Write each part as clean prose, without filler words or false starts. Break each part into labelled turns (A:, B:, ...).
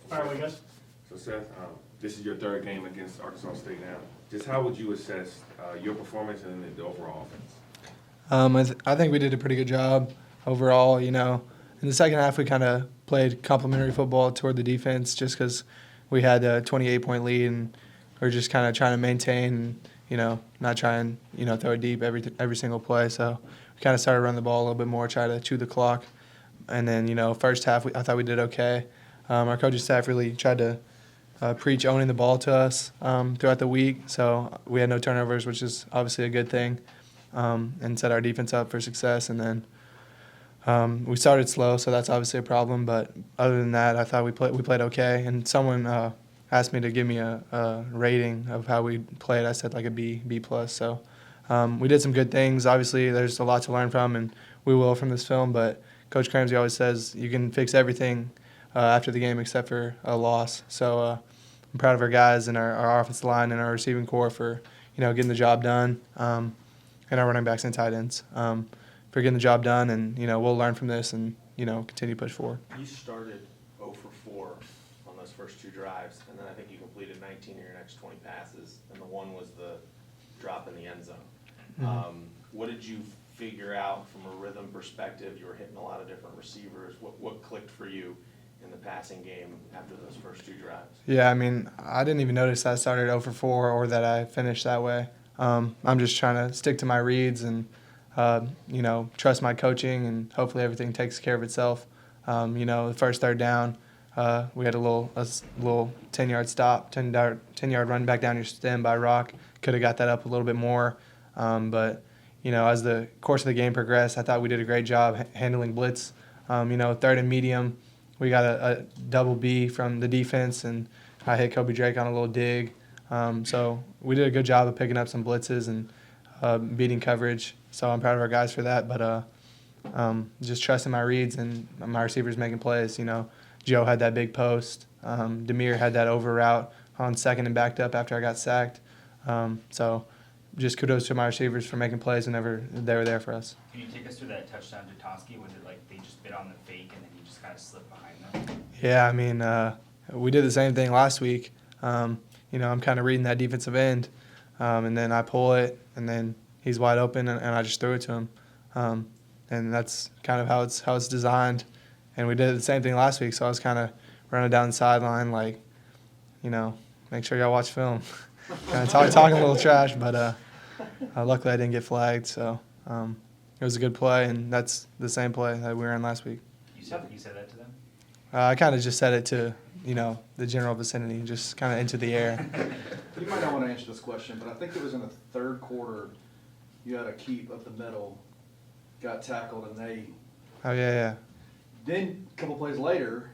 A: Fire away, guys.
B: So Seth, this is your third game against Arkansas State now. Just how would you assess your performance and the overall offense?
C: I think we did a pretty good job overall. In the second half we kind of played complimentary football toward the defense just because we had a 28-point lead and we are just kind of trying to maintain and, not try and, throw it deep every single play. So we kind of started running the ball a little bit more, try to chew the clock. And then, first half I thought we did okay. Our coaching staff really tried to preach owning the ball to us throughout the week. So we had no turnovers, which is obviously a good thing, and set our defense up for success. And then we started slow, so that's obviously a problem. But other than that, I thought we played okay. And someone asked me to give me a rating of how we played. I said like a B plus. So we did some good things. Obviously, there's a lot to learn from, and we will from this film. But Coach Cramsey always says you can fix everything after the game except for a loss. So I'm proud of our guys and our offensive line and our receiving corps for getting the job done, and our running backs and tight ends for getting the job done. And we'll learn from this and continue to push forward.
D: You started 0 for 4 on those first 2 drives, and then I think you completed 19 of your next 20 passes, and the one was the drop in the end zone.
C: Mm-hmm.
D: What did you figure out from a rhythm perspective? You were hitting a lot of different receivers. What clicked for you in the passing game after those first 2 drives?
C: Yeah, I didn't even notice I started 0 for 4 or that I finished that way. I'm just trying to stick to my reads and, trust my coaching, and hopefully everything takes care of itself. The first third down, we had a little 10-yard stop, 10-yard run back down your stem by Rock. Could have got that up a little bit more. But, as the course of the game progressed, I thought we did a great job handling blitz. Third and medium, we got a double B from the defense, and I hit Kobe Drake on a little dig. So we did a good job of picking up some blitzes and beating coverage. So I'm proud of our guys for that. But just trusting my reads and my receivers making plays. Joe had that big post. Demir had that over route on second and backed up after I got sacked. So just kudos to my receivers for making plays whenever they were there for us.
E: Can you take us through that touchdown to Toski? Was it like they just bit on the fake and then you just kind of slipped behind them?
C: Yeah, we did the same thing last week. I'm kind of reading that defensive end, and then I pull it, and then he's wide open, and I just threw it to him. And that's kind of how it's designed. And we did the same thing last week, so I was kind of running down the sideline like, make sure y'all watch film. Kind of talking a little trash, but luckily I didn't get flagged. So it was a good play, and that's the same play that we were in last week.
E: You said that to them?
C: I kind of just said it to, the general vicinity, just kind of into the air.
F: You might not want to answer this question, but I think it was in the third quarter you had a keep up the middle, got tackled, and they –
C: Oh, yeah.
F: Then a couple plays later,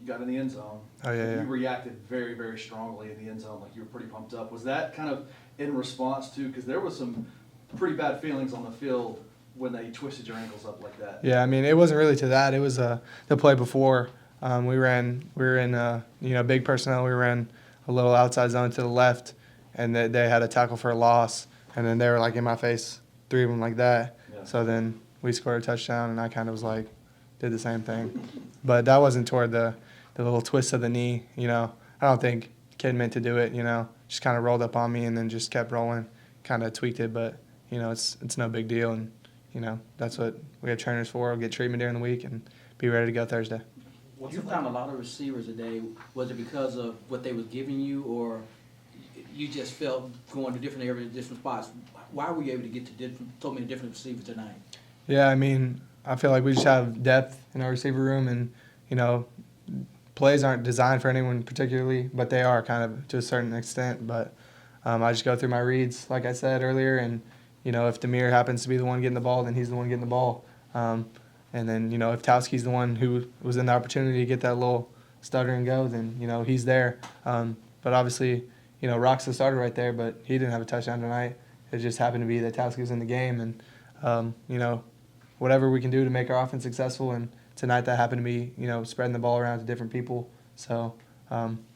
F: you got in the end zone.
C: Oh, yeah.
F: You reacted very, very strongly in the end zone, like you were pretty pumped up. Was that kind of in response to – because there was some pretty bad feelings on the field when they twisted your ankles up like that.
C: Yeah, it wasn't really to that. It was the play before. We were in big personnel. We ran a little outside zone to the left, and they had a tackle for a loss, and then they were like in my face, 3 of them like that.
F: Yeah.
C: So then we scored a touchdown, and I kind of was like, did the same thing. But that wasn't toward the little twist of the knee. I don't think the kid meant to do it. Just kind of rolled up on me and then just kept rolling, kind of tweaked it. But it's no big deal, and that's what we have trainers for. We'll get treatment during the week and be ready to go Thursday.
G: You found a lot of receivers today. Was it because of what they was giving you, or you just felt going to different areas, different spots? Why were you able to get to so many different receivers tonight?
C: Yeah, I feel like we just have depth in our receiver room, and plays aren't designed for anyone particularly, but they are kind of to a certain extent. But I just go through my reads, like I said earlier, and if Demir happens to be the one getting the ball, then he's the one getting the ball. And then, if Tauski's the one who was in the opportunity to get that little stutter and go, then, he's there. But obviously, Rock's the starter right there, but he didn't have a touchdown tonight. It just happened to be that Tauski was in the game. And, whatever we can do to make our offense successful. And tonight that happened to be, spreading the ball around to different people. So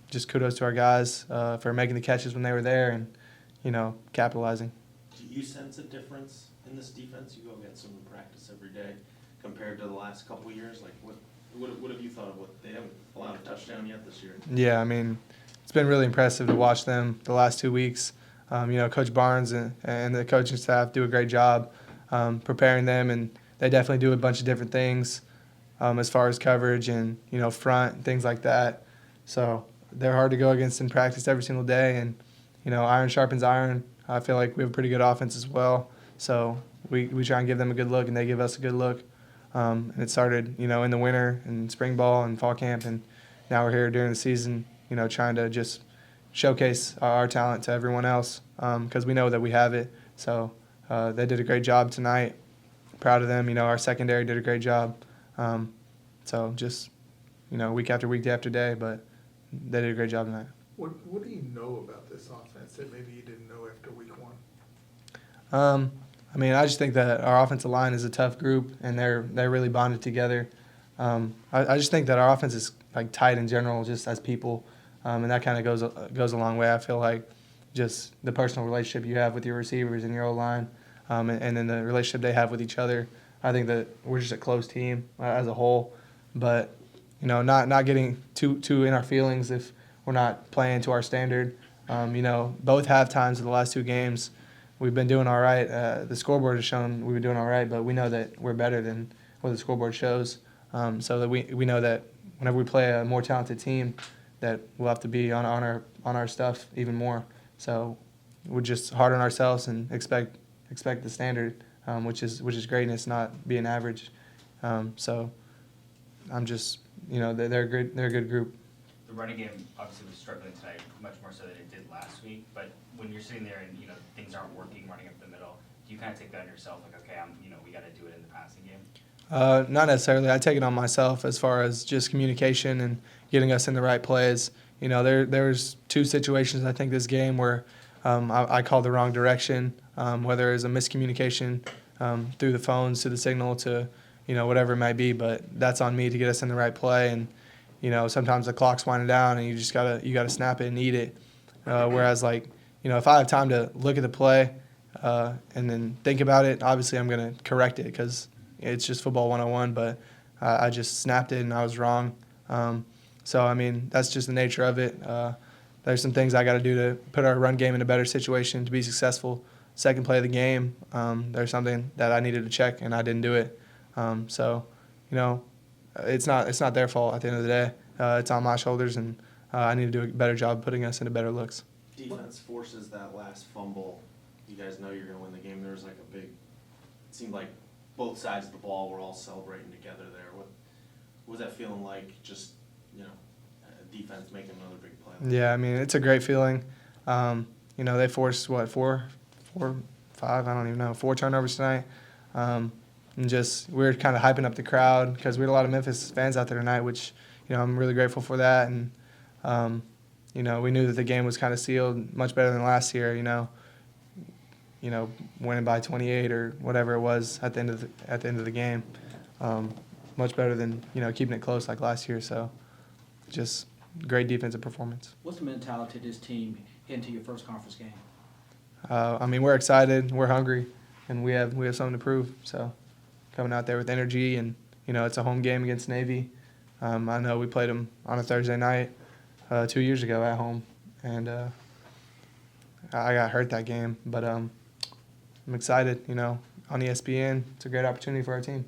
C: just kudos to our guys for making the catches when they were there and, capitalizing.
D: Do you sense a difference in this defense? You go against them in practice every day compared to the last couple of years. Like what have you thought of what they haven't allowed a touchdown touchdown yet this year.
C: Yeah, I mean, it's been really impressive to watch them the last 2 weeks. Coach Barnes and the coaching staff do a great job preparing them, and they definitely do a bunch of different things as far as coverage and, front and things like that. So they're hard to go against in practice every single day, and, iron sharpens iron. I feel like we have a pretty good offense as well. So we try and give them a good look, and they give us a good look. And it started, in the winter and spring ball and fall camp, and now we're here during the season, trying to just showcase our talent to everyone else because we know that we have it. So they did a great job tonight. Proud of them. Our secondary did a great job. So just, week after week, day after day, but they did a great job tonight.
A: What do you know about this offense that maybe you didn't know after week 1?
C: I just think that our offensive line is a tough group, and they're really bonded together. I just think that our offense is like tight in general, just as people, and that kind of goes a long way. I feel like just the personal relationship you have with your receivers and your O-line, and then the relationship they have with each other. I think that we're just a close team as a whole, but not getting too in our feelings if we're not playing to our standard. Both half times of the last 2 games, we've been doing all right. The scoreboard has shown we've been doing all right, but we know that we're better than what the scoreboard shows. So that we know that whenever we play a more talented team, that we'll have to be on our stuff even more. So we're just hard on ourselves and expect the standard, which is greatness, not being average. So I'm just they're a good group.
E: The running game obviously was struggling tonight, much more so than it did last week. But when you're sitting there and things aren't working, running up the middle, do you kind of take that on yourself? Like, okay, we got to do it in the passing game.
C: Not necessarily. I take it on myself as far as just communication and getting us in the right plays. There's 2 situations I think this game where I called the wrong direction, whether it's a miscommunication through the phones to the signal to whatever it might be. But that's on me to get us in the right play. And sometimes the clock's winding down and you just gotta snap it and eat it. Whereas if I have time to look at the play and then think about it, obviously I'm gonna correct it because it's just football 101. But I just snapped it and I was wrong. So that's just the nature of it. There's some things I got to do to put our run game in a better situation to be successful. Second play of the game, there's something that I needed to check and I didn't do it. It's not their fault at the end of the day. It's on my shoulders, and I need to do a better job putting us into better looks.
D: Defense forces that last fumble. You guys know you're going to win the game. There was like a big, it seemed like both sides of the ball were all celebrating together there. What was that feeling like, just, defense making another big play?
C: Yeah, it's a great feeling. They forced, 4, 5, I don't even know, 4 turnovers tonight. And just we were kind of hyping up the crowd because we had a lot of Memphis fans out there tonight, which, I'm really grateful for that. And, we knew that the game was kind of sealed much better than last year, winning by 28 or whatever it was at the end of the game. Much better than, keeping it close like last year. So just great defensive performance.
G: What's the mentality of this team into your first conference game?
C: We're excited, we're hungry, and we have something to prove. So coming out there with energy, and it's a home game against Navy. I know we played them on a Thursday night 2 years ago at home, and I got hurt that game. But I'm excited. On ESPN, it's a great opportunity for our team.